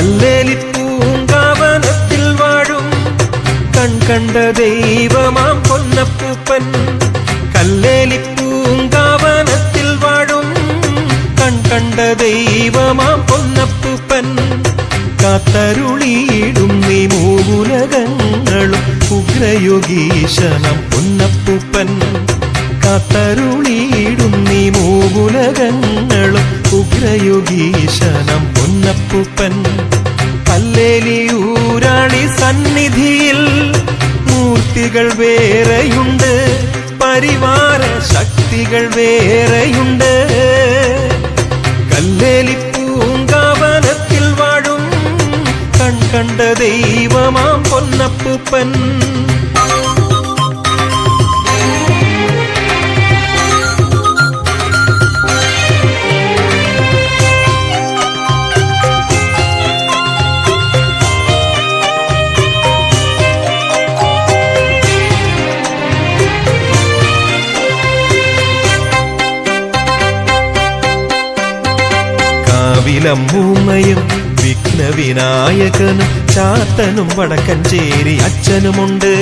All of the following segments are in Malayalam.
കല്ലേലിപ്പൂങ്കാവനത്തിൽ വാഴും കൺകണ്ട ദൈവമാം പൊന്നപ്പൂപ്പൻ. കല്ലേലിപ്പൂങ്കാവനത്തിൽ വാഴും കൺകണ്ട ദൈവമാം പൊന്നപ്പൂപ്പൻ. കാത്തരുളിയിടും നീ മൂവുലകങ്ങളും ഉഗ്രയോഗീശനം പൊന്നപ്പൂപ്പൻ. കാത്തരുളിയിടും നീ മൂവുലകങ്ങളും ഉഗ്രയോഗീശനം പൊന്നപ്പൂപ്പൻ. കല്ലേലിയൂരാളി സന്നിധിയിൽ മൂർത്തികൾ വേറെയുണ്ട്, പരിവാര ശക്തികൾ വേറെയുണ്ട്. കല്ലേലിപ്പൂങ്കാവനത്തിൽ വാഴും കൺകണ്ട ദൈവമാം പൊന്നപ്പൂപ്പൻ. കാവിലമ്മൂമ്മയും വിഘ്നവിനായകനും ചാത്തനും വടക്കഞ്ചേരി അച്ഛനുമുണ്ട്.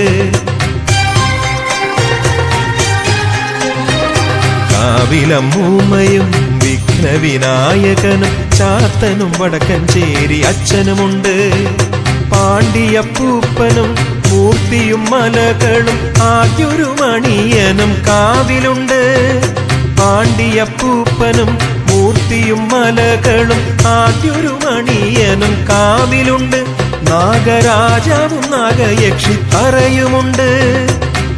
കാവിലമ്മൂമ്മയും വിഘ്നവിനായകനും ചാത്തനും വടക്കഞ്ചേരി അച്ഛനുമുണ്ട്. പാണ്ഡിയപ്പൂപ്പനും മൂർത്തിയും മലകളും ആദ്യൊരു മണിയനും കാവിലുണ്ട്. പാണ്ഡിയപ്പൂപ്പനും മൂർത്തിയും മലകളും ആദ്യൊരു മണിയനും കാവിലുണ്ട്. നാഗരാജാവും നാഗയക്ഷി തറയുമുണ്ട്.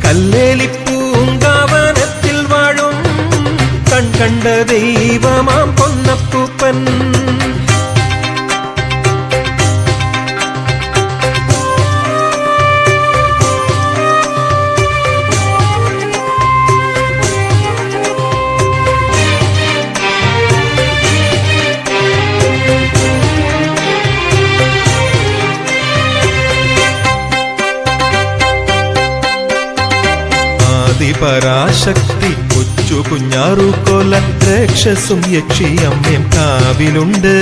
കല്ലേലിപ്പൂങ്കാവനത്തിൽ വാഴും കൺകണ്ട ദൈവമാം പൊന്നപ്പൂപ്പൻ. പരാശക്തി കൊച്ചു കുഞ്ഞാറുകൊല രക്ഷസും യക്ഷിയമ്മയും കാവിലുണ്ട്.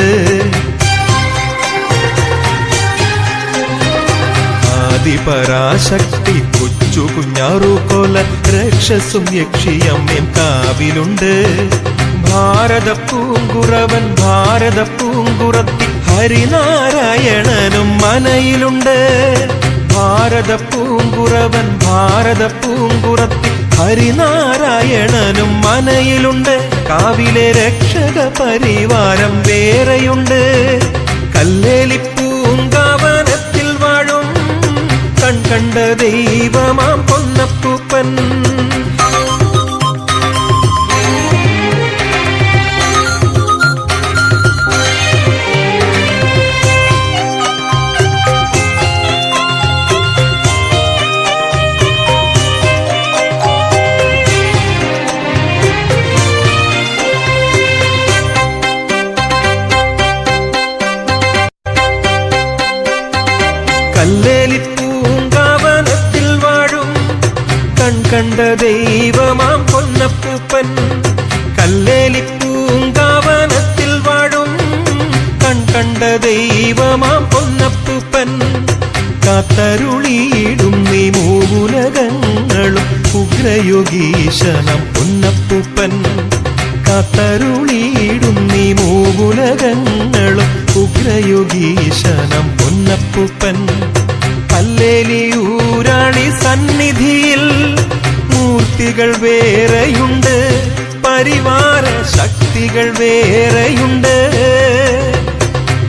ആദിപരാശക്തി കൊച്ചു കുഞ്ഞാറുകൊല രക്ഷസും യക്ഷിയമ്മയും കാവിലുണ്ട്. ഭാരത പൂങ്കുറവൻ ഭാരത പൂങ്കുറത്തി ഹരിനാരായണനും മനയിലുണ്ട്. ഭാരത പൂങ്കുറവൻ ഭാരത പൂങ്കുറത്തി ഹരിനാരായണനും മനയിലുണ്ട്. കാവിലെ രക്ഷക പരിവാരം വേറെയുണ്ട്. കല്ലേലിപ്പൂങ്കാവനത്തിൽ വാഴും കൺകണ്ട ദൈവമാം പൊന്നപ്പൂപ്പൻ. കല്ലേലിപ്പൂങ്കാവനത്തിൽ വാഴും കൺകണ്ട ദൈവമാം പൊന്നപ്പൂപ്പൻ. കല്ലേലിപ്പൂങ്കാവനത്തിൽ വാഴും കൺകണ്ട ദൈവമാം പൊന്നപ്പൂപ്പൻ. കാത്തരുളിയിടും നീ മൂവുലകങ്ങളും ഉഗ്രയോഗീശനം പൊന്നപ്പൂപ്പൻ. കാത്തരുളിയിടും നീ മൂവുലകങ്ങളും ഉഗ്രയോഗീശനം പൊന്നപ്പൂപ്പൻ. കല്ലേലിയൂരാളി സന്നിധിയിൽ മൂർത്തികൾ വേറെയുണ്ട്, പരിവാര ശക്തികൾ വേറെയുണ്ട്.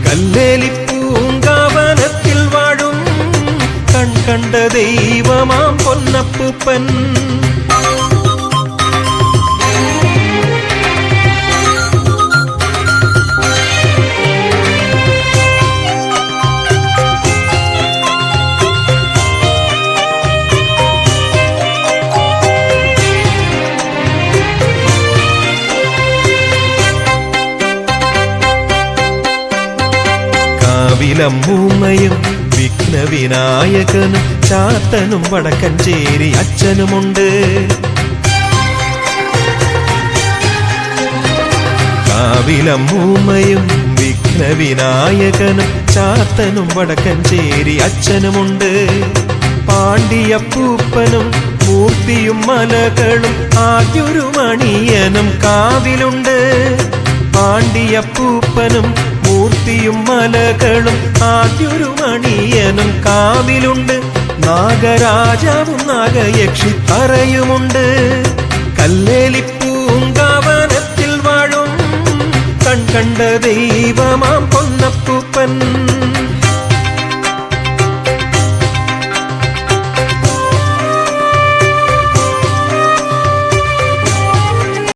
കല്ലേലിപ്പൂങ്കാവനത്തിൽ വാഴും കൺകണ്ട ദൈവമാം പൊന്നപ്പൂപ്പൻ. കാവിലമ്മൂമ്മയും വിഘ്നവിനായകനും ചാത്തനും വടക്കഞ്ചേരി അച്ഛനുമുണ്ട്. കാവിലമ്മൂമ്മയും വിഘ്ന വിഘ്നവിനായകനും ചാത്തനും വടക്കഞ്ചേരി അച്ഛനുമുണ്ട്. പാണ്ഡിയപ്പൂപ്പനും മൂർത്തിയും മലകളും ആദ്യൊരു മണിയനും കാവിലുണ്ട്. പാണ്ഡിയപ്പൂപ്പനും മൂർത്തിയും മലകളും ആദ്യൊരു മണിയനും കാവിലുണ്ട്. നാഗരാജാവും നാഗയക്ഷി തറയുമുണ്ട്. കല്ലേലിപ്പൂങ്കാവനത്തിൽ വാഴും കൺകണ്ട ദൈവമാം പൊന്നപ്പൂപ്പൻ